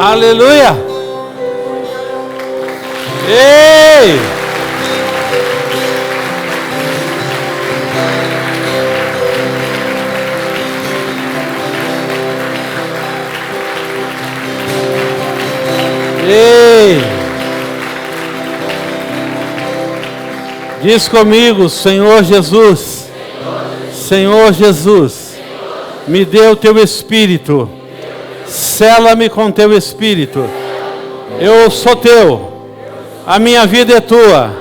Aleluia! Ei! Ei! Diz comigo, Senhor Jesus, Senhor Jesus, me dê o teu Espírito, sela-me com teu Espírito, eu sou teu, a minha vida é tua,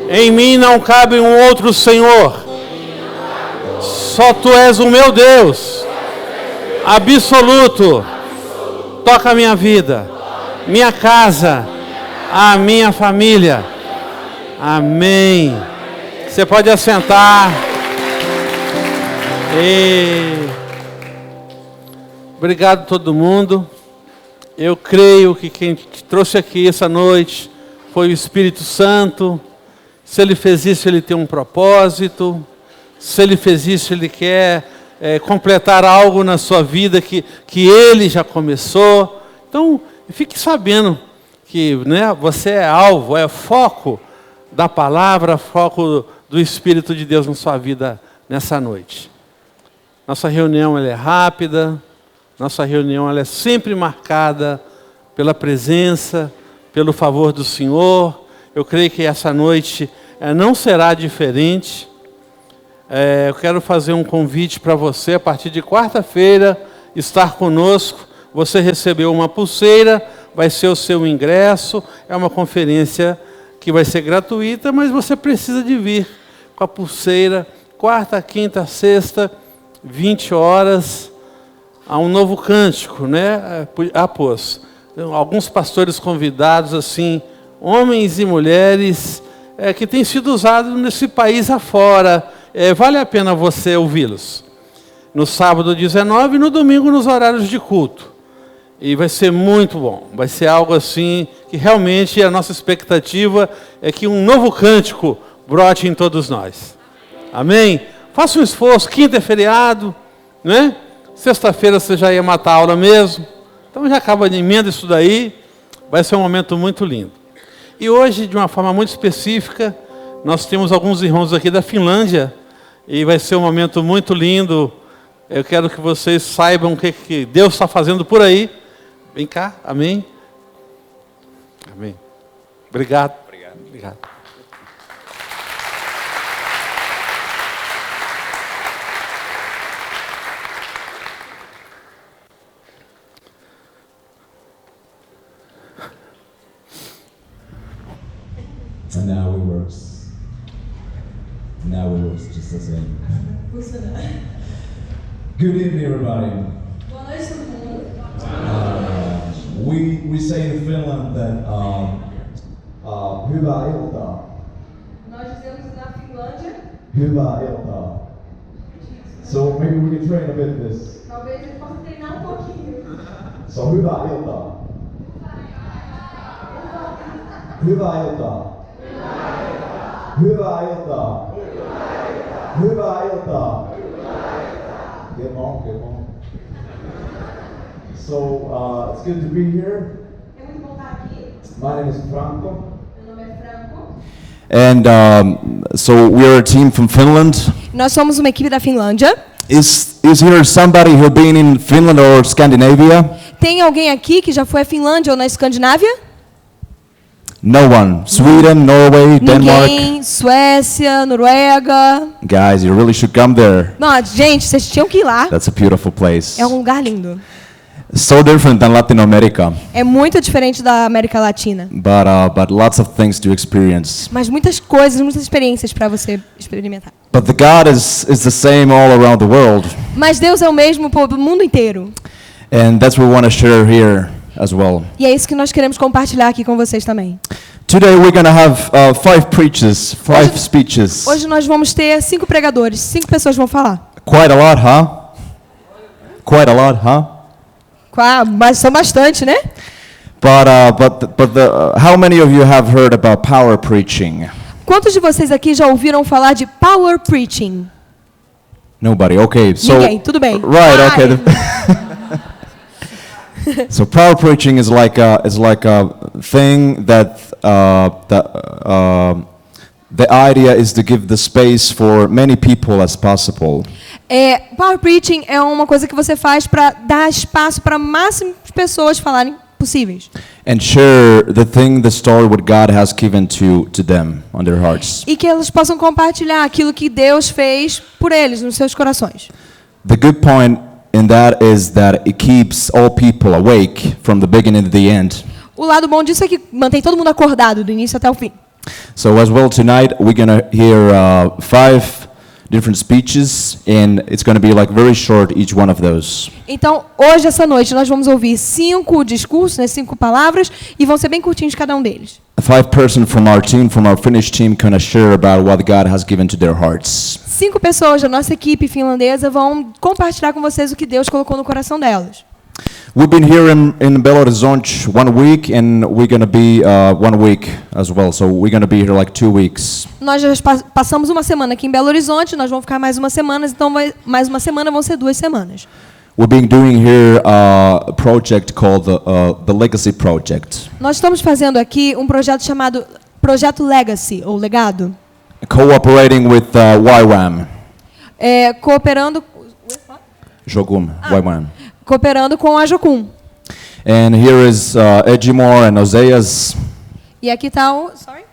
em mim não cabe um outro Senhor, só tu és o meu Deus, absoluto, toca a minha vida, minha casa, a minha família. Amém. Você pode assentar. Obrigado a todo mundo. Eu creio que quem te trouxe aqui essa noite foi o Espírito Santo. Se ele fez isso, ele tem um propósito. Se ele fez isso, ele quer completar algo na sua vida que ele já começou. Então, fique sabendo que, né, você é alvo, é foco da palavra, foco do Espírito de Deus na sua vida nessa noite. Nossa reunião ela é rápida, nossa reunião ela é sempre marcada pela presença, pelo favor do Senhor. Eu creio que essa noite não será diferente. Eu quero fazer um convite para você, a partir de quarta-feira, estar conosco. Você recebeu uma pulseira, vai ser o seu ingresso, é uma conferência que vai ser gratuita, mas você precisa de vir com a pulseira, quarta, quinta, sexta, 20 horas, há um novo cântico, né? Após alguns pastores convidados, assim, homens e mulheres, que têm sido usados nesse país afora. Vale a pena você ouvi-los. No sábado 19 e no domingo nos horários de culto. E vai ser muito bom, vai ser algo assim, que realmente a nossa expectativa é que um novo cântico brote em todos nós. Amém? Faça um esforço, quinta é feriado, né? Sexta-feira você já ia matar a aula mesmo, então já acaba de emenda isso daí, vai ser um momento muito lindo. E hoje, de uma forma muito específica, nós temos alguns irmãos aqui da Finlândia, e vai ser um momento muito lindo. Eu quero que vocês saibam o que Deus está fazendo por aí. Vem cá, amém? Amém. Obrigado. Obrigado. And now it works. Now it works just the same. Good evening, everybody. Boa noite, todo mundo. We say in Finland that hyvää iltaa. Nós dizemos na Finlândia. Hyvää iltaa. So maybe we can train a bit this. Talvez ele possa treinar um pouquinho. So hyvää iltaa. Hyvää iltaa. Hyvää iltaa. Hyvää iltaa. Get on. So it's good to be here. É muito bom estar aqui. My name is Franco. Meu nome é Franco. And so we are a team from Finland. Nós somos uma equipe da Finlândia. Is here somebody who been in Finland or Scandinavia? Tem alguém aqui que já foi à Finlândia ou na Escandinávia? No one. Sweden, Norway, Denmark. Ninguém. Suécia, Noruega. Guys, you really should come there. Não, gente, vocês tinham que ir lá. That's a beautiful place. É um lugar lindo. So different than Latin America. É muito diferente da América Latina. But lots of things to experience. Mas muitas coisas, muitas experiências para você experimentar. But the God is the same all around the world. Mas Deus é o mesmo para o mundo inteiro. And that's what we want to share here as well. E é isso que nós queremos compartilhar aqui com vocês também. Today we're going to have 5 preachers, 5 speeches. Hoje nós vamos ter 5 pregadores, 5 pessoas vão falar. Quite a lot, huh? Quite a lot, huh? Mas são bastante, né? How many of you have heard about power preaching? Quantos de vocês aqui já ouviram falar de power preaching? Nobody. Okay. So Ninguém. Tudo bem. Right. Okay. So power preaching is like a thing that the idea is to give the space for many people as possible. Power preaching é uma coisa que você faz para dar espaço para o máximo de pessoas falarem possíveis. And share the thing, the story what God has given to them on their hearts. E que elas possam compartilhar aquilo que Deus fez por eles nos seus corações. The good point in that is that it keeps all people awake from the beginning to the end. O lado bom disso é que mantém todo mundo acordado do início até o fim. So as well tonight we're gonna hear 5 different speeches, and it's gonna be like very short each one of those. Então, hoje, essa noite, nós vamos ouvir 5 discursos, né, 5 palavras, e vão ser bem curtinhos cada um deles. 5 persons from our team, from our Finnish team, gonna share about what God has given to their hearts. 5 pessoas da nossa equipe finlandesa vão compartilhar com vocês o que Deus colocou no coração delas. We've been here in Belo Horizonte 1 week, and we're gonna be 1 week as well. So we're gonna be here like 2 weeks. Nós já passamos uma semana aqui em Belo Horizonte, nós vamos ficar mais uma semana, então mais uma semana vão ser 2 semanas. We've been doing here a project called the Legacy Project. Nós estamos fazendo aqui um projeto chamado Projeto Legacy, ou Legado. Cooperating with YWAM. Cooperando Jocum, YWAM. Cooperando com a Jocum. And here is Edimar and Oséias. E aqui está o... Sorry?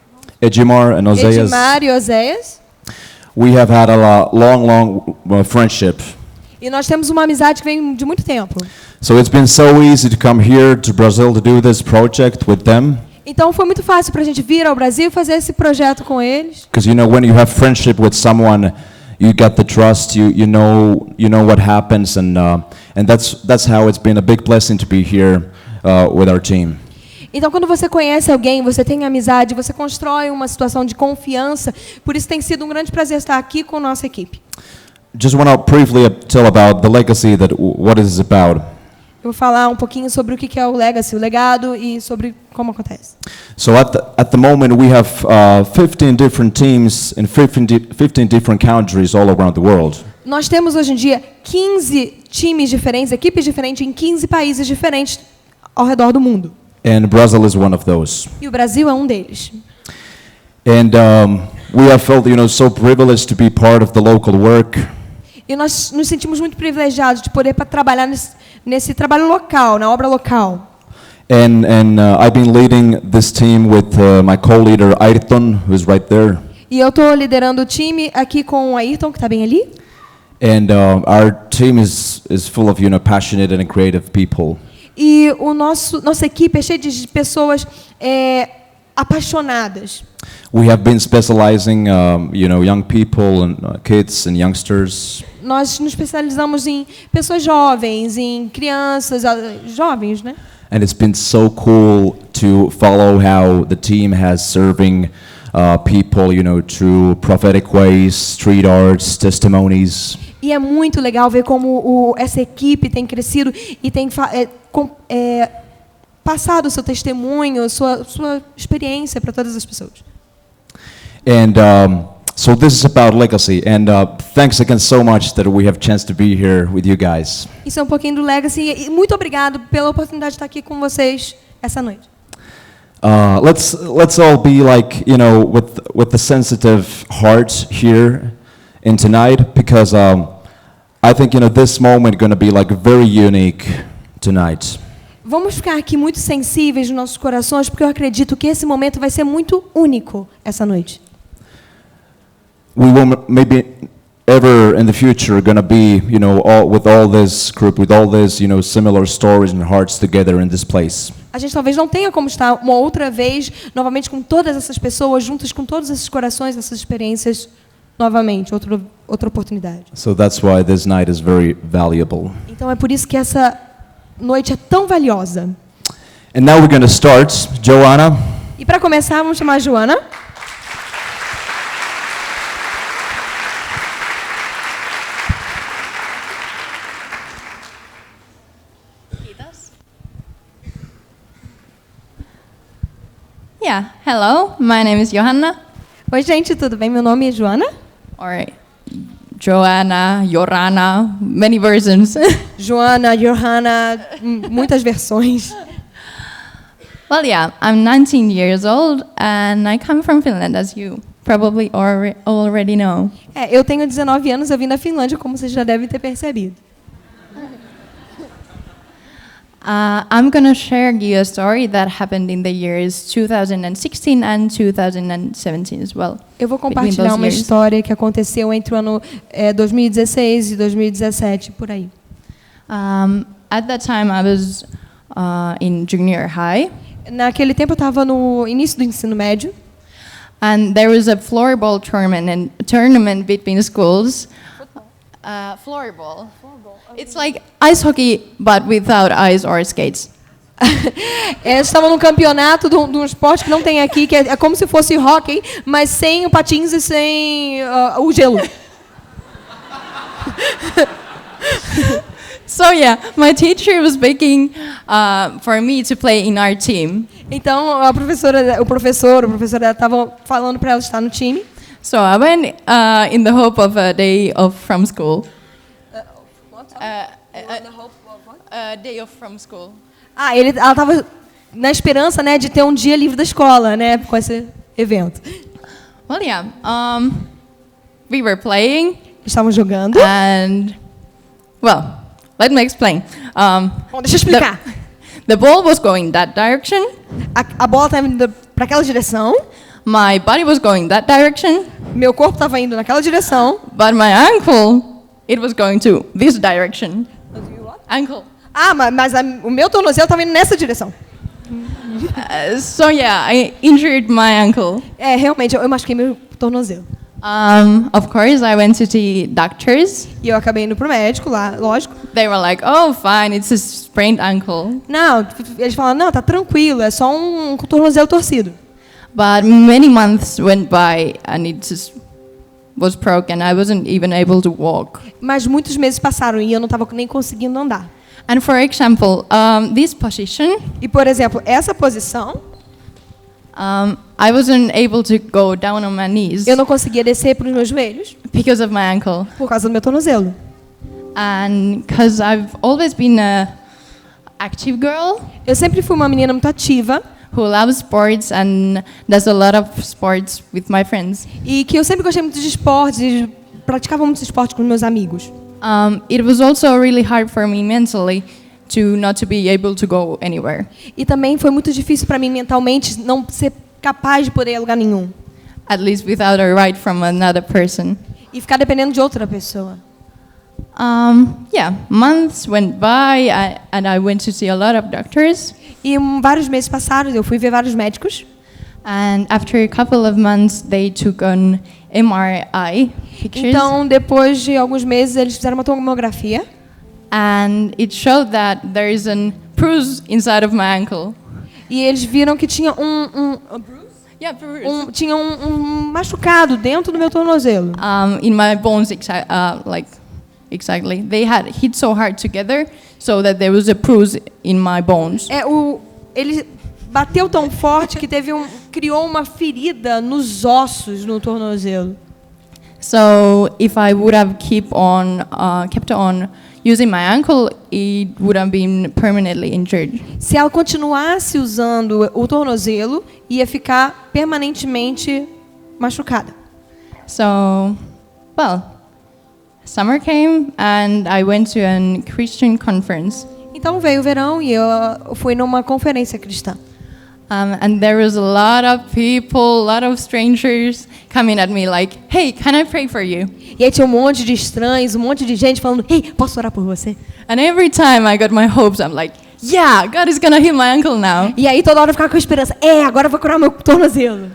Edimar and Oséias. Edimar e Oséias. We have had a long friendship. E nós temos uma amizade que vem de muito tempo. So it's been so easy to come here to Brazil to do this project with them. Então foi muito fácil para a gente vir ao Brasil e fazer esse projeto com eles. Because when you have friendship with someone, you get the trust. You know what happens, and that's how it's been a big blessing to be here with our team. Então, quando você conhece alguém, você tem amizade, você constrói uma situação de confiança. Por isso tem sido um grande prazer estar aqui com a nossa equipe. Just want to briefly tell about the legacy, that what is about. Eu vou falar um pouquinho sobre o que é o legacy, o legado, e sobre como acontece. So at the moment we have 15 different teams in 15 different countries all around the world. Nós temos hoje em dia 15 times diferentes, equipes diferentes em 15 países diferentes ao redor do mundo. And Brazil is one of those. E o Brasil é um deles. And we have felt, so privileged to be part of the local work. E nós nos sentimos muito privilegiados de poder trabalhar nesse trabalho local, na obra local. And I've been leading this team with my co-leader Ayrton, who is right there. E eu estou liderando o time aqui com o Ayrton, que está bem ali. And our team is full of passionate and creative people. E nossa equipe é cheia de pessoas apaixonadas. We have been specializing, young people and kids and youngsters. Nós nos especializamos em pessoas jovens, em crianças, jovens, né? And it's been so cool to follow how the team has serving people, through prophetic ways, street arts, testimonies. E é muito legal ver como essa equipe tem crescido e tem passado o seu testemunho, sua experiência para todas as pessoas. And so this is about legacy, and thanks again so much that we have a chance to be here with you guys. Isso é um pouquinho do legacy e muito obrigado pela oportunidade de estar aqui com vocês essa noite. Let's all be like, with the sensitive heart here in tonight, because I think this moment going to be like very unique tonight. Vamos ficar aqui muito sensíveis nos nossos corações, porque eu acredito que esse momento vai ser muito único essa noite. We will maybe ever in the future going to be, with all this group, with all this, similar stories and hearts together in this place. A gente talvez não tenha como estar uma outra vez, novamente com todas essas pessoas, juntas com todos esses corações, essas experiências, novamente, outra oportunidade. So that's why this night is very valuable. Então é por isso que essa noite é tão valiosa. And now we're going to start, Joanna. E para começar, vamos chamar a Joana. Yeah, hello, my name is Johanna. Oi, gente, tudo bem? Meu nome é Joana. All right. Joanna, Yorana, many versions. Joana, Johanna, muitas versões. Well, yeah, I'm 19 years old and I come from Finland, as you probably already know. Eu tenho 19 anos, eu vim da Finlândia, como vocês já devem ter percebido. I'm going to share you a story that happened in the years 2016 and 2017 as well. Eu vou Between compartilhar those uma years. história que aconteceu entre o ano 2016 e 2017, por aí. At that time, I was in junior high, Naquele tempo eu estava no início do ensino médio. and there was a floorball tournament between schools. Floorball. It's like ice hockey, but without ice or skates. Eles estavam num campeonato de um esporte que não tem aqui, que é como se fosse hóquei, mas sem patins e sem o gelo. So yeah, my teacher was begging for me to play in our team. Então a professora estavam falando para ela estar no time. So I went in the hope of a day off from school. A day off from school. Ela estava na esperança, né, de ter um dia livre da escola, né, com esse evento. Well, yeah, we were playing, Estavam jogando. and well, let me explain. Bom, deixa eu explicar. The ball was going that direction. A bola estava indo para aquela direção. My body was going that direction, Meu corpo estava indo naquela direção. but my ankle, it was going to this direction. Ankle. Mas o meu tornozelo estava indo nessa direção. So yeah, I injured my ankle. Realmente, eu machuquei meu tornozelo. Of course, I went to the doctors. E eu acabei indo pro médico lá, lógico. They were like, "Oh, fine, it's a sprained ankle." Não, eles falaram, não, tá tranquilo, é só um tornozelo torcido. But many months went by and it just was broken. I wasn't even able to walk. Mas muitos meses passaram e eu não estava nem conseguindo andar. And for example, this position, E, por exemplo, essa posição, I wasn't able to go down on my knees eu não conseguia descer para os meus joelhos because of my ankle. por causa do meu tornozelo. And because I've always been a active girl Eu sempre fui uma menina muito ativa who loves sports and does a lot of sports with my friends. e que eu sempre gostei muito de esportes e praticava muito esporte com meus amigos. It was also really hard for me mentally to not to be able to go anywhere. E também foi muito difícil para mim mentalmente não ser capaz de poder ir a lugar nenhum At least without a ride from another person. e ficar dependendo de outra pessoa. Yeah, months went by and I went to see a lot of doctors. E vários meses passaram, eu fui ver vários médicos. And after a couple of months, they took on MRI pictures. Então, depois de alguns meses, eles fizeram uma tomografia. And it showed that there is a bruise inside of my ankle. E eles viram que tinha Yeah, bruise. tinha um machucado dentro do meu tornozelo. In my bones, exactly. They had hit so hard together so that there was a bruise in my bones. Ele bateu tão forte que criou uma ferida nos ossos no tornozelo. So if I would have kept on using my ankle, it would have been permanently injured. Se ela continuasse usando o tornozelo, ia ficar permanentemente machucada. So, well, summer came and I went to a Christian conference. Então veio o verão e eu fui numa conferência cristã. And there was a lot of people, a lot of strangers coming at me like, "Hey, can I pray for you?" E aí tinha um monte de estranhos, um monte de gente falando, "Ei, posso orar por você?" And every time I got my hopes, I'm like, "Yeah, God is gonna heal my ankle now." E aí toda hora eu ficava com a esperança, agora eu vou curar meu tornozelo.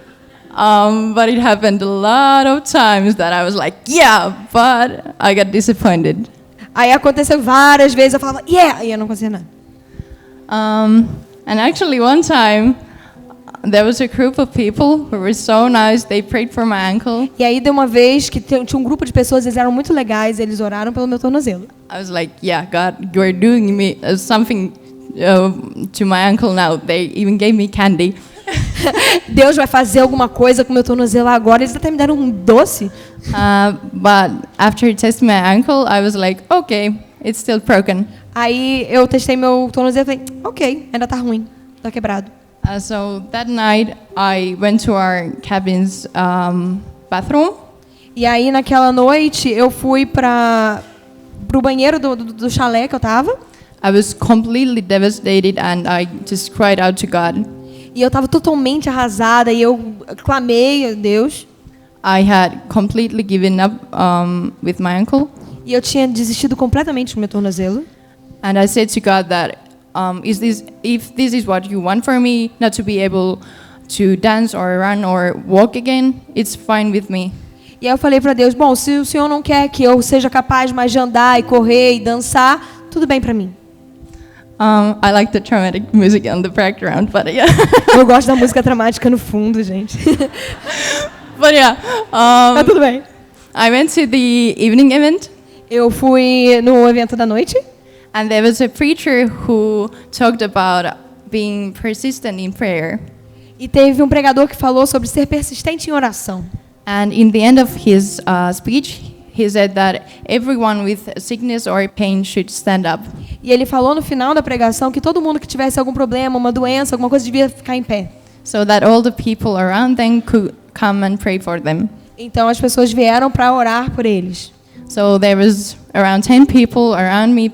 But it happened a lot of times that I was like, "Yeah," but I got disappointed. Aí aconteceu várias vezes, eu falava, "Yeah!" E eu não conseguia nada. And actually one time, there was a group of people who were so nice, they prayed for my ankle. E aí deu uma vez que tinha um grupo de pessoas, eles eram muito legais, eles oraram pelo meu tornozelo. I was like, yeah, God, you are doing me something to my ankle now. They even gave me candy. Deus vai fazer alguma coisa com o meu tornozelo agora. Eles até me deram um doce. But after testing my ankle, I was like, okay, it's still broken. Aí eu testei meu tornozelo e falei, ok, ainda tá ruim, tá quebrado. So that night, I went to our cabin's bathroom. E aí naquela noite eu fui pro banheiro do chalé que eu tava. I was completely devastated and I just cried out to God. E eu tava totalmente arrasada e eu clamei a Deus. I had completely given up with my ankle. E eu tinha desistido completamente do meu tornozelo. And I said to God that if this is what you want for me, not to be able to dance or run or walk again, it's fine with me. E aí eu falei para Deus, bom, se o Senhor não quer que eu seja capaz mais de andar e correr e dançar, tudo bem para mim. I like the dramatic music on the background, but yeah. Eu gosto da música dramática no fundo, gente. But yeah, Mas tudo bem. I went to the evening event. Eu fui no evento da noite. And there was a preacher who talked about being persistent in prayer. E teve um pregador que falou sobre ser persistente em oração. And in the end of his speech, he said that everyone with sickness or pain should stand up. E ele falou no final da pregação que todo mundo que tivesse algum problema, uma doença, alguma coisa, devia ficar em pé. So that all the people around them could come and pray for them. Então as pessoas vieram para orar por eles. So there was around 10 people around me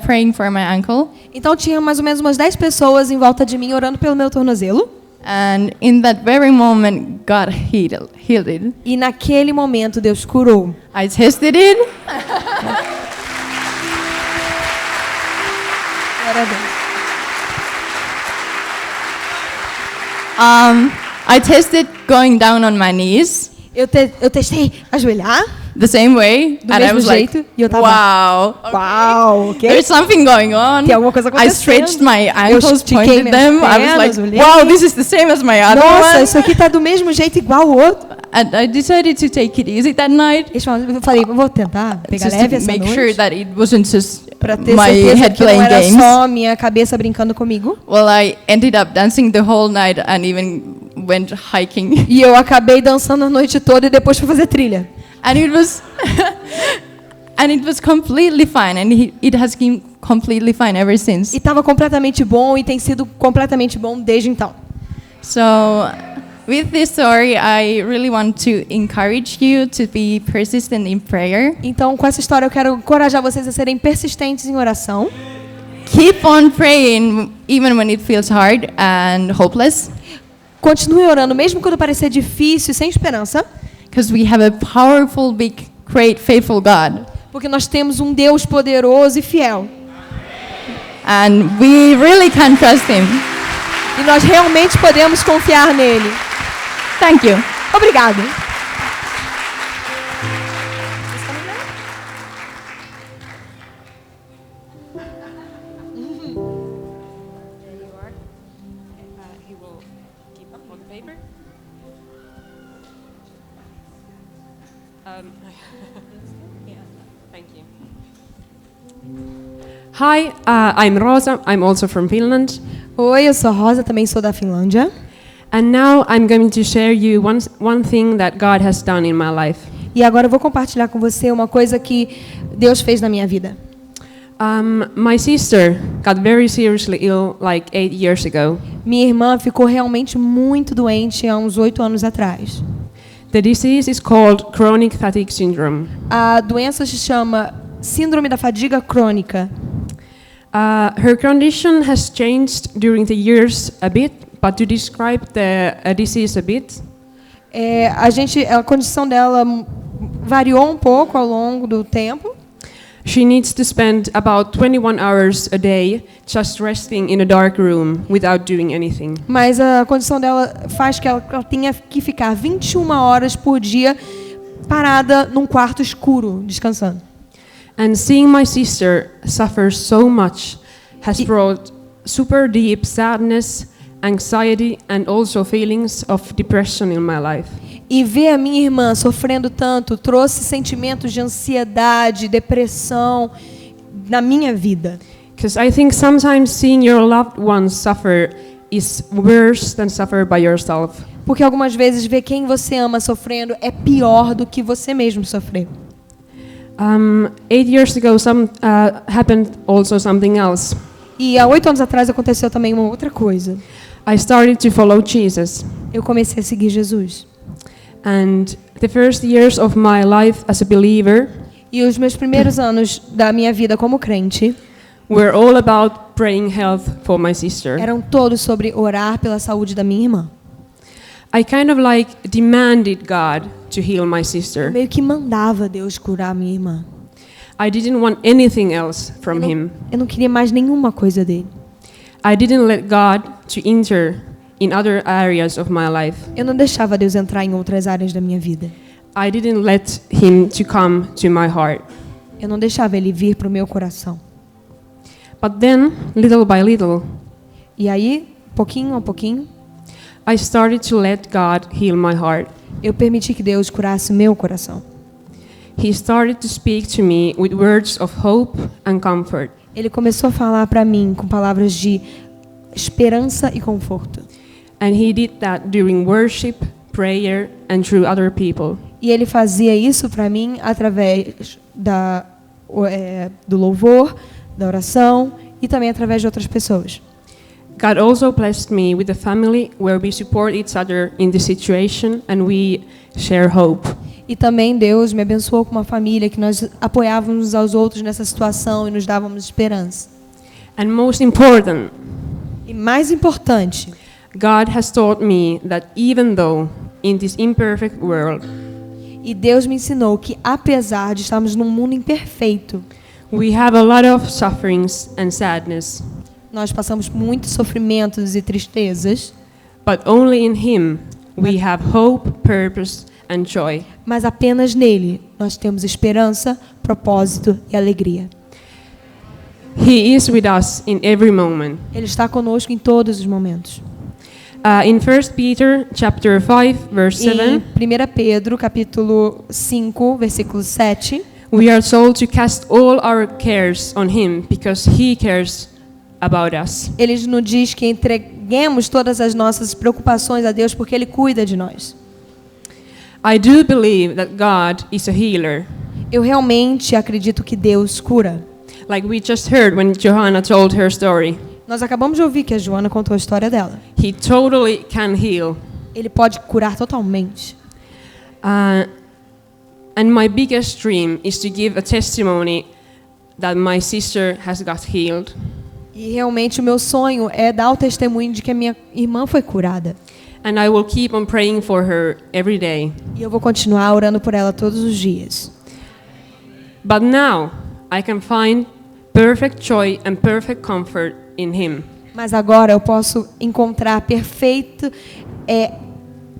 praying for my ankle. Então tinha mais ou menos umas 10 pessoas em volta de mim orando pelo meu tornozelo. And in that very moment, God healed it. E naquele momento Deus curou. I tested it. Glória a Deus. I tested going down on my knees Eu testei ajoelhar the same way, do and I mesmo was like, jeito e eu tava, wow, uau, ok? there's something going on. Tem alguma coisa I acontecendo. stretched my Eu ankles, estiquei pointed minhas them. I was pernas, like, olhei. wow, this is the same as my other Nossa, one. isso aqui tá do mesmo jeito igual o outro. And I decided to take it easy that night, Eu falei, eu vou tentar pegar just leve to essa make noite. sure that it wasn't just Pra ter my certeza head que não playing era games. só minha cabeça brincando comigo. Well, I ended up dancing the whole night and even went hiking. E eu acabei dançando a noite toda e depois fui fazer trilha. And it was completely fine, and it has been completely fine ever since. E estava completamente bom e tem sido completamente bom desde então. So, with this story, I really want to encourage you to be persistent in prayer. Então, com essa história, eu quero encorajar vocês a serem persistentes em oração. Keep on praying even when it feels hard and hopeless, Continue orando, mesmo quando parecer difícil e sem esperança, because we have a powerful, big, great, faithful God. porque nós temos um Deus poderoso e fiel. And we really can trust Him. E nós realmente podemos confiar nele. Thank you. Obrigada. Thank you. Hi, I'm Rosa. I'm also from Finland. Oi, eu sou Rosa, também sou da Finlândia. And now I'm going to share you one thing that God has done in my life. E agora eu vou compartilhar com você uma coisa que Deus fez na minha vida. My sister got very seriously ill like 8 years ago. Minha irmã ficou realmente muito doente há uns 8 anos atrás. The disease is called chronic fatigue syndrome. A doença se chama síndrome da fadiga crônica. Her condition has changed during the years a bit, but to describe the disease a bit, A condição dela variou um pouco ao longo do tempo. she needs to spend about 21 hours a day just resting in a dark room without doing anything. Mas a condição dela faz que ela tenha que ficar 21 horas por dia parada num quarto escuro, descansando. And seeing my sister suffer so much has brought super deep sadness, anxiety, and also feelings of depression in my life. E ver a minha irmã sofrendo tanto trouxe sentimentos de ansiedade, depressão na minha vida. Because I think sometimes seeing your loved ones suffer is worse than suffer by yourself. Porque algumas vezes ver quem você ama sofrendo é pior do que você mesmo sofrer. 8 years ago, happened also something else. E há 8 anos atrás aconteceu também uma outra coisa. I started to follow Jesus. Eu comecei a seguir Jesus. And the first years of my life as a believer E os meus primeiros anos da minha vida como crente were all about praying health for my sister. eram todos sobre orar pela saúde da minha irmã. I kind of like demanded God to heal my Eu sister. meio que mandava Deus curar a minha irmã. I didn't want anything else from him. Eu não queria mais nenhuma coisa dele. I didn't let God to enter in other areas of my life. Eu não deixava Deus entrar em outras áreas da minha vida. I didn't let him to come to my heart. Eu não deixava ele vir para o meu coração. But then, little by little, E aí, pouquinho a pouquinho, I started to let God heal my heart. eu permiti que Deus curasse meu coração. He started to speak to me with words of hope and comfort. Ele começou a falar para mim com palavras de esperança e conforto. And he did that during worship, prayer, and through other people. E ele fazia isso para mim através do louvor, da oração e também através de outras pessoas. God also blessed me with a family where we support each other in the situation and we share hope. E também Deus me abençoou com uma família que nós apoiávamos uns aos outros nessa situação e nos dávamos esperança. And most important, E mais importante, God has taught me that even though in this imperfect world e Deus me ensinou que apesar de estarmos num mundo imperfeito, we have a lot of sufferings and sadness, nós passamos muitos sofrimentos e tristezas, but only in Him we have hope, purpose, and joy. mas apenas nele nós temos esperança, propósito e alegria. He is with us in every moment. Ele está conosco em todos os momentos. In 1 Peter chapter 5 verse Em 7, 1 Pedro, capítulo 5, versículo 7, we are told to cast all our cares on Him because He cares about us. ele nos diz que entreguemos todas as nossas preocupações a Deus porque Ele cuida de nós. I do believe that God is a healer, Eu realmente acredito que Deus cura. like we just heard when Johanna told her story. Nós acabamos de ouvir que a Joana contou a história dela. He totally can heal. Ele pode curar totalmente. And my biggest dream is to give a testimony that my sister has got healed. E realmente o meu sonho é dar o testemunho de que a minha irmã foi curada. And I will keep on praying for her every day. E eu vou continuar orando por ela todos os dias. But now I can find perfect joy and perfect comfort in Him. Mas agora eu posso encontrar perfeito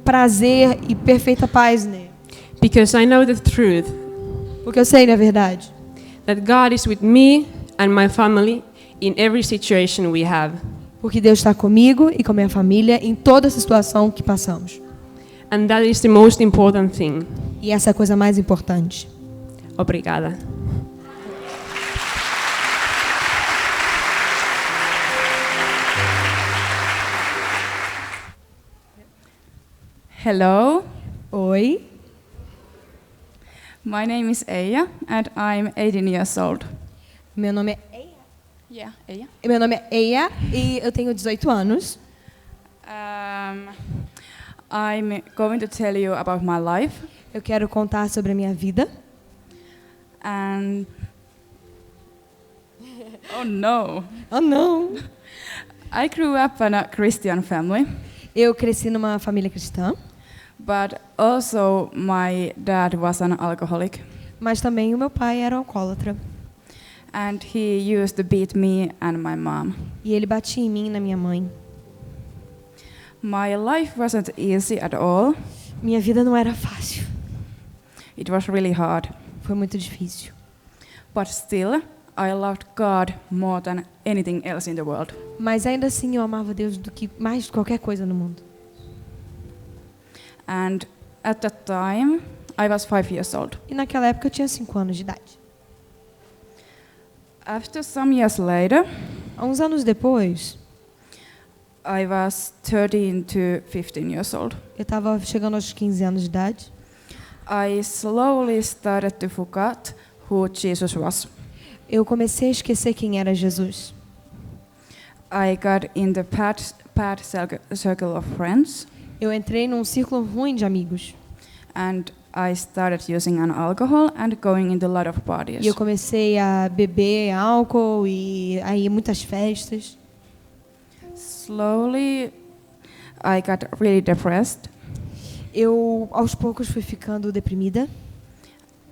prazer e perfeita paz nele. Because I know the truth Porque eu sei, na verdade, that God is with me and my family in every situation we have. porque Deus está comigo e com a minha família em toda situação que passamos. And that is the most important thing. E essa é a coisa mais importante. Obrigada. Hello, Oi, my name is Eija and I'm 18 years old. meu nome é Yeah, Eija. Eia e eu tenho 18 anos. I'm going to tell you about my life Eu quero contar sobre a minha vida. and oh no, Oh, não! I grew up in a Christian family, Eu cresci numa família cristã, but also my dad was an alcoholic mas também o meu pai era alcoólatra. and he used to beat me and my mom. E ele batia em mim e na minha mãe. My life wasn't easy at all. Minha vida não era fácil. It was really hard, Foi muito difícil. but still I loved God more than anything else in the world. Mas ainda assim eu amava Deus do que mais de qualquer coisa no mundo. And at that time, I was 5 years old. E naquela época eu tinha 5 anos de idade. After some years later, Há uns anos depois, I was 13 to 15 years old. Eu estava chegando aos 15 anos de idade. I slowly started to forget who Jesus was. Eu comecei a esquecer quem era Jesus. I got in the bad circle of friends, Eu entrei num círculo ruim de amigos. and I started using an alcohol and going into a lot of parties. E eu comecei a beber álcool e a ir muitas festas. Slowly, I got really depressed. Eu, aos poucos, fui ficando deprimida.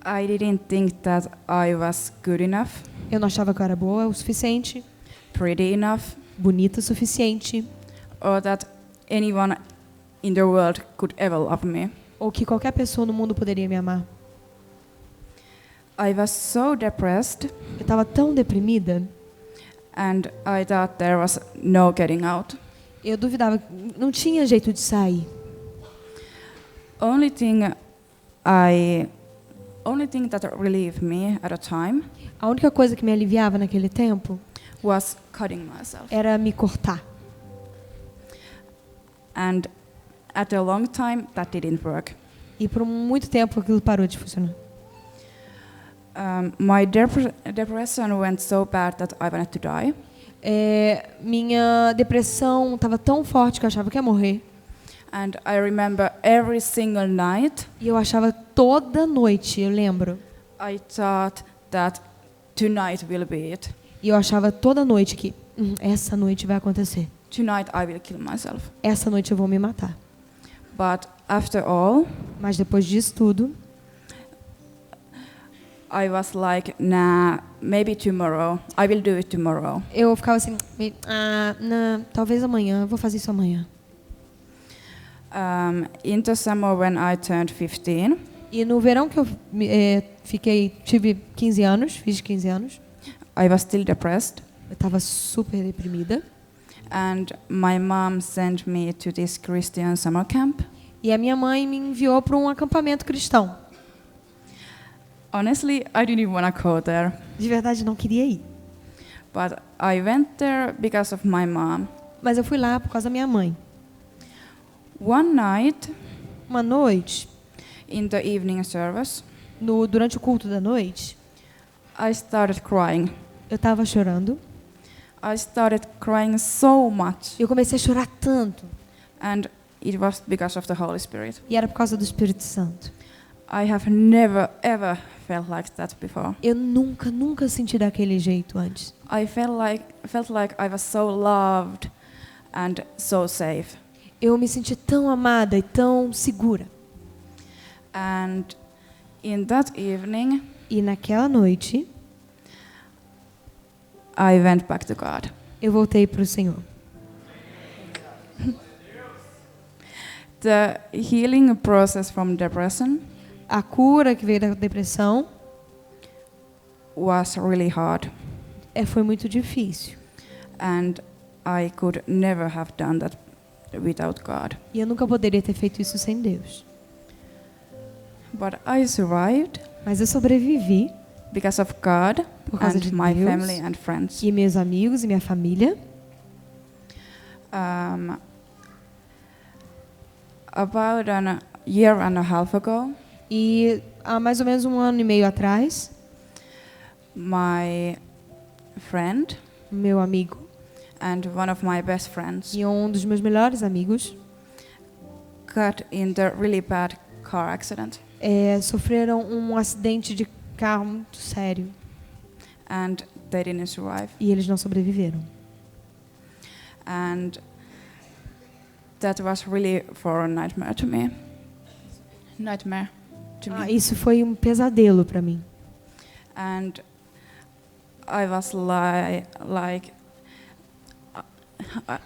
I didn't think that I was good enough, Eu não achava que eu era boa o suficiente, pretty enough, bonita o suficiente, or that anyone in the world could ever love me. ou que qualquer pessoa no mundo poderia me amar. I was so depressed, Eu estava tão deprimida, and I thought there was no getting out. eu duvidava, não tinha jeito de sair. Only thing that relieved me at a time A única coisa que me aliviava naquele tempo was cutting myself. era me cortar. And at a long time, that didn't work. E por muito tempo aquilo parou de funcionar. My depression went so bad that I wanted to die. Minha depressão estava tão forte que eu achava que ia morrer. And I remember every single night, E eu achava toda noite, eu lembro. I thought that tonight will be it. E eu achava toda noite que essa noite vai acontecer. Tonight I will kill myself. Essa noite eu vou me matar. But after all, Mas depois disso tudo, I was like, nah, maybe tomorrow. I will do it tomorrow. eu ficava assim, talvez amanhã, eu vou fazer isso amanhã. In the summer when I turned 15, E no verão que eu tive 15 anos, fiz 15 anos, I was still depressed. eu estava super deprimida. And my mom sent me to this Christian summer camp. E a minha mãe me enviou para um acampamento cristão. Honestly, I didn't want to go there. De verdade, não queria ir. But I went there because of my mom. Mas eu fui lá por causa da minha mãe. One night, Uma noite, in the evening service, durante o culto da noite, I started crying. eu estava chorando. I started crying so much. Eu comecei a chorar tanto. And it was because of the Holy Spirit. E era por causa do Espírito Santo. I have never, ever felt like that before. Eu nunca senti daquele jeito antes. I felt like I was so loved and so safe. Eu me senti tão amada e tão segura. And in that evening, E naquela noite, I went back to God. eu voltei para o Senhor. The healing process from depression A cura que veio da depressão was really hard, foi muito difícil. and I could never have done that without God. E eu nunca poderia ter feito isso sem Deus. But I survived Mas eu sobrevivi because of God por causa and de my Deus family and friends. e meus amigos e minha família. About a year and a half ago, E há mais ou menos 1 ano e meio atrás, my friend meu amigo and one of my best friends e um dos meus melhores amigos got in the really bad car accident, sofreram um acidente de carro muito sério and they didn't survive. e eles não sobreviveram. And that was really for a nightmare to me. Nightmare to me. Isso foi um pesadelo para mim. And I was like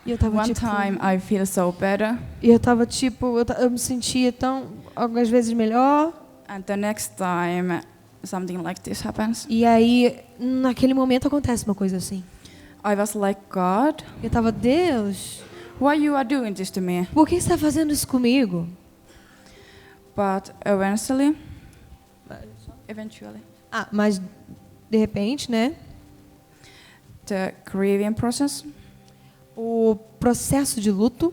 E eu tava one tipo, time I feel so better, e eu tava tipo, eu me sentia tão algumas vezes melhor. and the next time something like this happens, E aí naquele momento acontece uma coisa assim. I was like, God, Eu tava, Deus, why you are doing this to me? por que você está fazendo isso comigo? But eventually, Mas de repente, né? the grieving process O processo de luto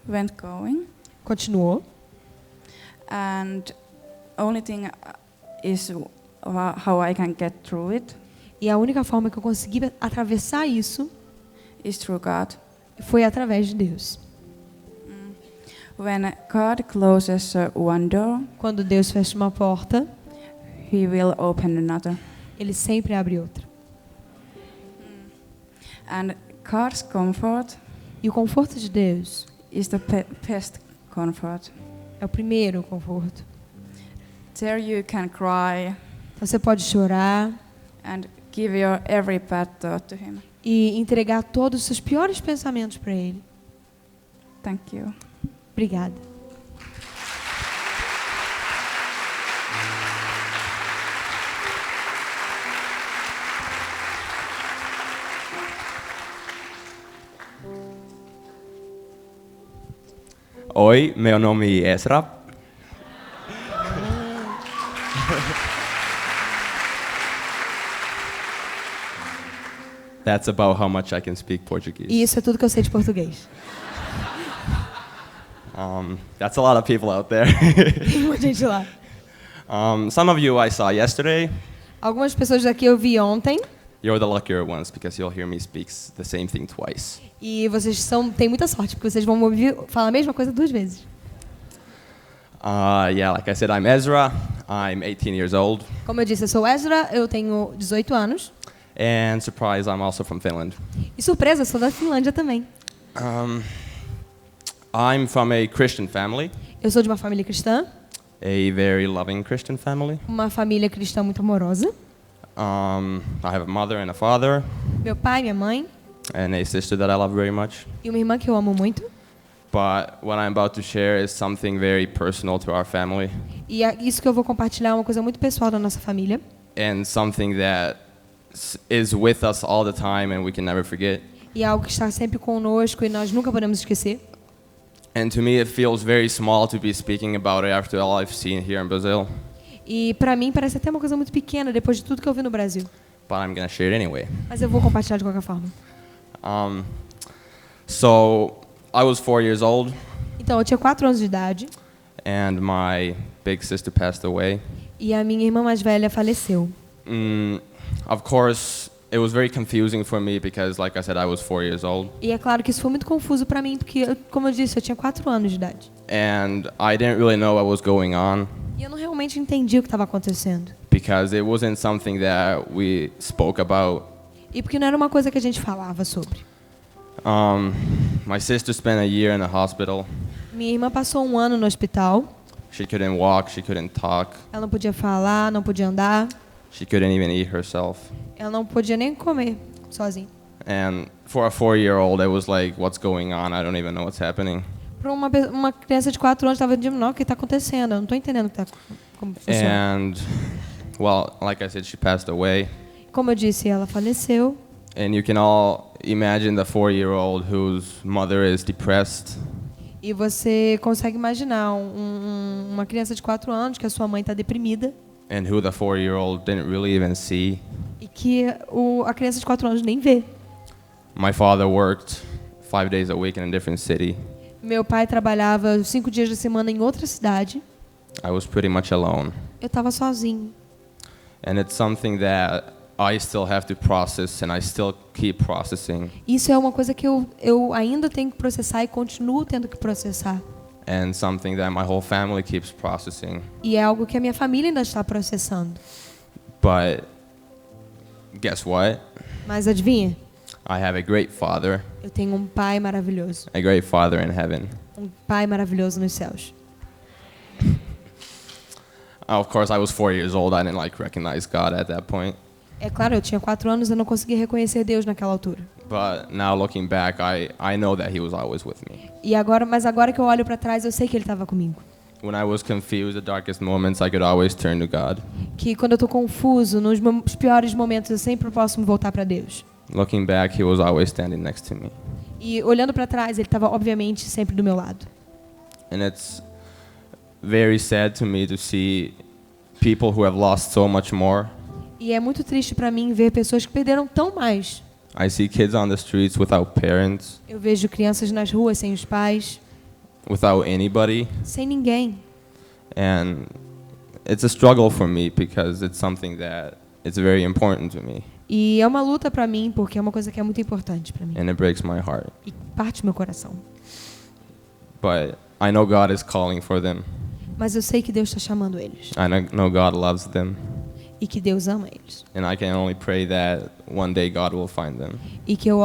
went going, continuou. and only thing is how I can get through it E a única forma que eu consegui atravessar isso is through God. foi através de Deus. When God closes one door, Quando Deus fecha uma porta, He will open another. Ele sempre abre outra. And God's comfort E o conforto de Deus is the best comfort. é o primeiro conforto. There you can cry Você pode chorar and give your every bad thought to Him. e entregar todos os seus piores pensamentos para Ele. Thank you. Obrigada. Oi, meu nome é Ezra. That's about how much I can speak Portuguese. E isso é tudo que eu sei de português. That's a lot of people out there. Tem muita gente lá. Some of you I saw yesterday. Algumas pessoas daqui eu vi ontem. You're the luckier ones because you'll hear me speak the same thing twice. E vocês têm muita sorte, porque vocês vão me ouvir falar a mesma coisa 2 vezes. Yeah, like I said, I'm Ezra. I'm 18 years old. Como eu disse, eu sou Ezra, eu tenho 18 anos. And surprise, I'm also from Finland. E surpresa, eu sou da Finlândia também. I'm from a Christian family, Eu sou de uma família cristã, a very loving Christian family. uma família cristã muito amorosa. I have a mother and a father, Meu pai, minha mãe and a sister that I love very much. e uma irmã que eu amo muito. But what I'm about to share is something very personal to our family, E isso que eu vou compartilhar é uma coisa muito pessoal da nossa família. and something that is with us all the time and we can never forget. E é algo que está sempre conosco e nós nunca podemos esquecer. And to me, it feels very small to be speaking about it after all I've seen here in Brazil. E para mim parece até uma coisa muito pequena depois de tudo que eu vi no Brasil. But I'm gonna share it anyway. Mas eu vou compartilhar de qualquer forma. So I was 4 years old, Então, eu tinha 4 anos de idade and my big sister passed away. e a minha irmã mais velha faleceu. Of course, it was very confusing for me because, like I said, I was 4 years old, E é claro que isso foi muito confuso para mim, porque, como eu disse, eu tinha 4 anos de idade. and I didn't really know what was going on E eu não realmente entendi o que estava acontecendo. because it wasn't something that we spoke about. E porque não era uma coisa que a gente falava sobre. My sister spent a year in the hospital. Minha irmã passou 1 ano no hospital. She couldn't walk, she couldn't talk, Ela não podia falar, não podia andar. she couldn't even eat herself. Ela não podia nem comer sozinha. And for a 4-year-old, it was like, what's going on? I don't even know what's happening. Para uma criança de 4 anos, estava dizendo, não, o que está acontecendo? Eu não estou entendendo como funciona. And, well, like I said, she passed away. Como eu disse, ela faleceu. And you can all imagine the 4-year-old whose mother is depressed. E você consegue imaginar uma criança de 4 anos que a sua mãe está deprimida And who the 4-year-old didn't really even see. e que a criança de 4 anos nem vê. My father worked 5 days a week in a different city. Meu pai trabalhava 5 dias da semana em outra cidade. I was pretty much alone. Eu estava sozinho. And it's something that I still have to process and I still keep processing. Isso é uma coisa que eu ainda tenho que processar e continuo tendo que processar. And something that my whole family keeps processing. E é algo que a minha família ainda está processando. But guess what? Mas adivinha? I have a great father, Eu tenho um pai maravilhoso. a great father in heaven. Um pai maravilhoso nos céus. Of course, I was 4 years old. I didn't recognize God at that point. É claro, eu tinha 4 anos e eu não conseguia reconhecer Deus naquela altura. But now looking back, I know that He was always with me. Mas agora que eu olho para trás, eu sei que Ele estava comigo. When I was confused, the darkest moments, I could always turn to God. Que quando eu estou confuso, nos piores momentos, eu sempre posso me voltar para Deus. Looking back, He was always standing next to me. E olhando para trás, Ele estava obviamente sempre do meu lado. And it's very sad to me to see people who have lost so much more E é muito triste para mim ver pessoas que perderam tão mais I see kids on the streets without parents, Eu vejo crianças nas ruas sem os pais, without anybody, sem ninguém. and it's a struggle for me because it's something that it's very important to me, E é uma luta para mim, porque é uma coisa que é muito importante para mim. and it breaks my heart. E parte meu coração. But I know God is calling for them. Mas eu sei que Deus está chamando eles. I know God loves them, E que Deus ama eles. and I can only pray that one day God will find them, E que eu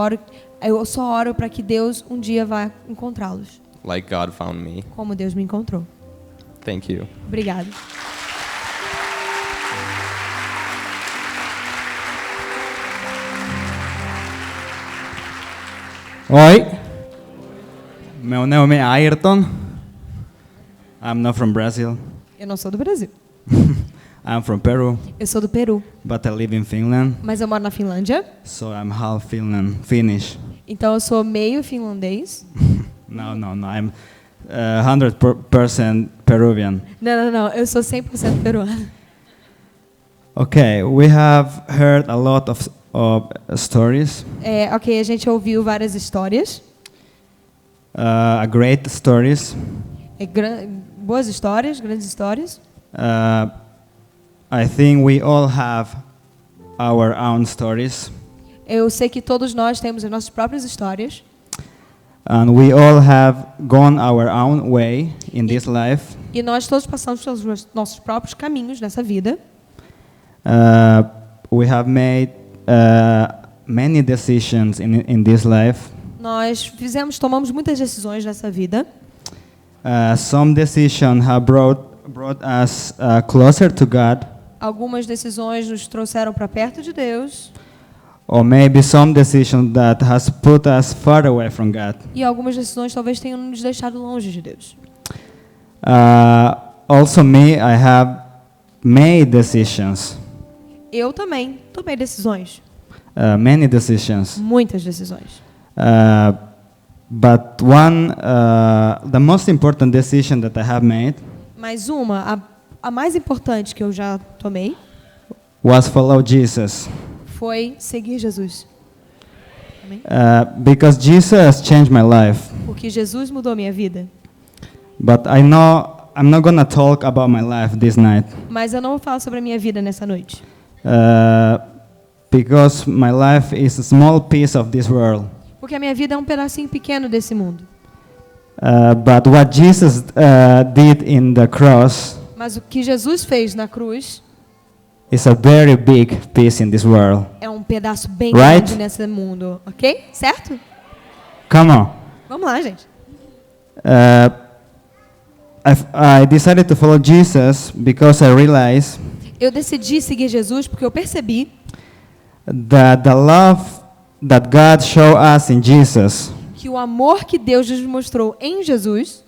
só oro para que Deus um dia vá encontrá-los, like God found me. como Deus me encontrou. Thank you. Obrigada. Oi, meu nome é Ayrton. I'm not from Brazil. Eu não sou do Brasil. I'm from Peru, Eu sou do Peru, but I live in Finland, mas eu moro na Finlândia. so I'm half Finnish. Então eu sou meio finlandês. No, I'm 100% Peruvian. Não. Eu sou 100% peruano. Okay, we have heard a lot of stories, Ok, a gente ouviu várias histórias. Great stories. Boas histórias, grandes histórias. I think we all have our own stories, Eu sei que todos nós temos as nossas próprias histórias. and we all have gone our own way in this life. E nós todos passamos pelos nossos próprios caminhos nessa vida. We have made many decisions in this life. Nós tomamos muitas decisões nessa vida. Some decisions have brought us closer to God, Algumas decisões nos trouxeram para perto de Deus. or maybe some decision that has put us far away from God. E algumas decisões talvez tenham nos deixado longe de Deus. Also me, I have made decisions, Eu também tomei decisões. many decisions. Muitas decisões. But the most important decision that I have made Mas a mais importante que eu já tomei was follow Jesus. foi seguir Jesus. Because Jesus changed my life. Porque Jesus mudou minha vida. But I know I'm not gonna talk about my life this night. Mas eu não vou falar sobre a minha vida nessa noite. Because my life is a small piece of this world. Porque a minha vida é um pedacinho pequeno desse mundo. But what Jesus did in the cross Mas o que Jesus fez na cruz is a very big piece in this world. é um pedaço bem Right? grande nesse mundo, ok? Certo? Come on. Vamos lá, gente. I decided to follow Jesus because I realized Eu decidi seguir Jesus porque eu percebi that the love that God showed us in Jesus que o amor que Deus nos mostrou em Jesus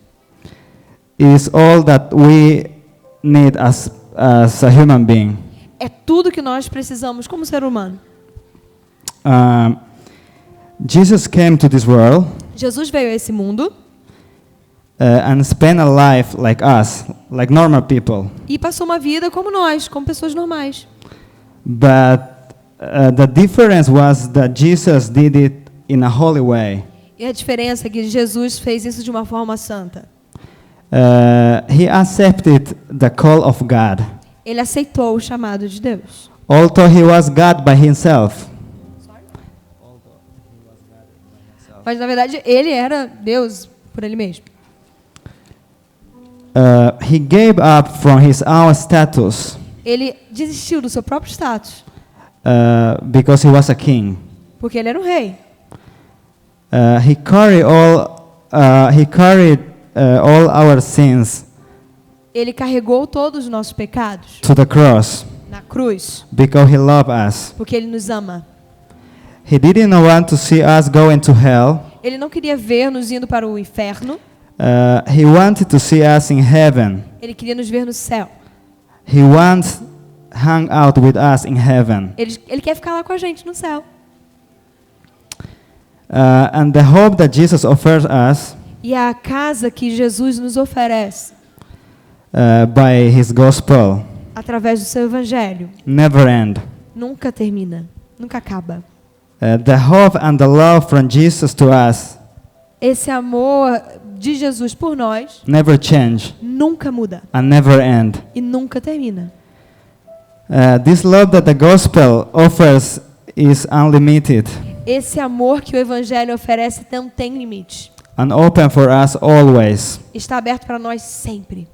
is all that we need as a human being. é tudo que nós precisamos como ser humano. Jesus came to this world Jesus veio a esse mundo and spent a life like us, like normal people. e passou uma vida como nós, como pessoas normais. But the difference was that Jesus did it in a holy way. E a diferença é que Jesus fez isso de uma forma santa. He accepted the call of God, Ele aceitou o chamado de Deus. although he was God by himself. Mas na verdade ele era Deus por ele mesmo. He gave up from his own status Ele desistiu do seu próprio status, because he was a king. porque ele era um rei. He carried all our sins Ele carregou todos os nossos pecados to the cross na cruz, because he loved us. porque ele nos ama. He didn't want to see us going to hell. Ele não queria ver nos indo para o inferno, He wanted to see us in heaven. ele queria nos ver no céu. He wants hang out with us in heaven. Ele quer ficar lá com a gente no céu. And the hope that Jesus offers us E a casa que Jesus nos oferece by his gospel através do seu evangelho never end. nunca termina, nunca acaba. the hope and the love from Jesus to us Esse amor de Jesus por nós never change nunca muda and never end. e nunca termina. This love that the gospel offers is unlimited Esse amor que o Evangelho oferece não tem limite. and open for us always. Está aberto para nós sempre.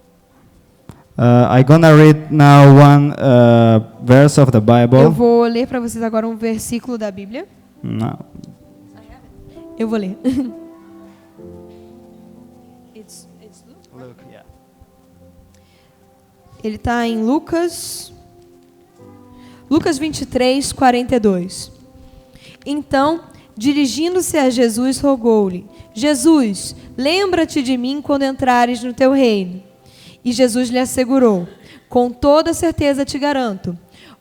I'm gonna read now one verse of the Eu Bible. vou ler para vocês agora um versículo da Bíblia. No. Eu vou ler. Ele está em Lucas 23, 42. Então, dirigindo-se a Jesus, rogou-lhe: Jesus, lembra-te de mim quando entrares no teu reino. E Jesus lhe assegurou: com toda certeza te garanto,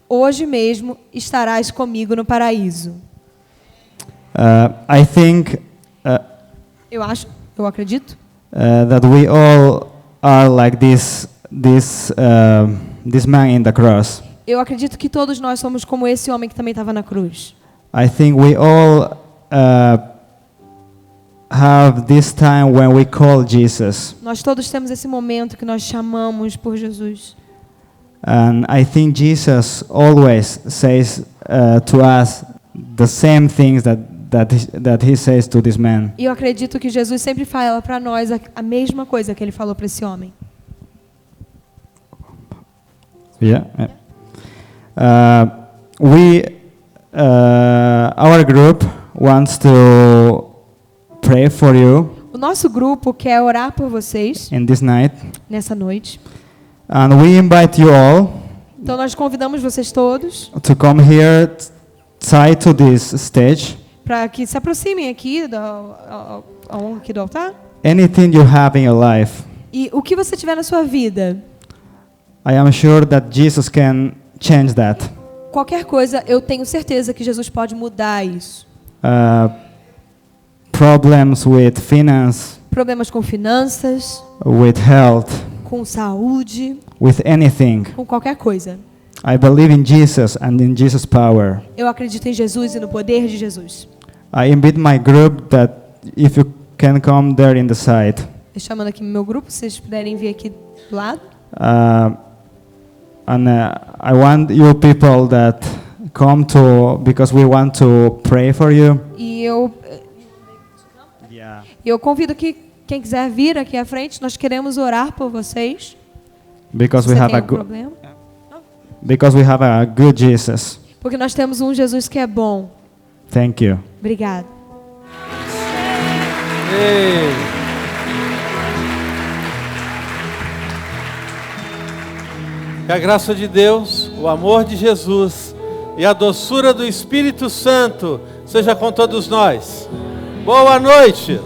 hoje mesmo estarás comigo no paraíso. I think Eu acredito, that we all are like this man in the cross. eu acredito que todos nós somos como esse homem que também estava na cruz. I think we all have this time when we call Jesus, Nós todos temos esse momento que nós chamamos por Jesus. and I think Jesus always says to us the same things that he says to this man. E eu acredito que Jesus sempre fala para nós a mesma coisa que ele falou para esse homem. Yeah. Our group wants to pray for you O nosso grupo quer orar por vocês in this night, nessa noite. and we invite you all Então nós convidamos vocês todos to come here, tied to this stage. para que se aproximem aqui aqui do altar. Anything you have in your life, E o que você tiver na sua vida, I am sure that Jesus can change that. qualquer coisa, eu tenho certeza que Jesus pode mudar isso. Problems with finance, Problemas com finanças, with health, com saúde, with anything. com qualquer coisa. I believe in Jesus and in Jesus' power. Eu acredito em Jesus e no poder de Jesus. I invite my group that if you can come there in the side. Estou chamando aqui meu grupo, se vocês puderem vir aqui do lado. I want you people that come to, because we want to pray for you. E eu convido que quem quiser vir aqui à frente, nós queremos orar por vocês. Because Se we você have tem a algum good, problema. because we have a good Jesus. Porque nós temos um Jesus que é bom. Thank you. Obrigado. Ei. Que a graça de Deus, o amor de Jesus e a doçura do Espírito Santo seja com todos nós. Boa noite.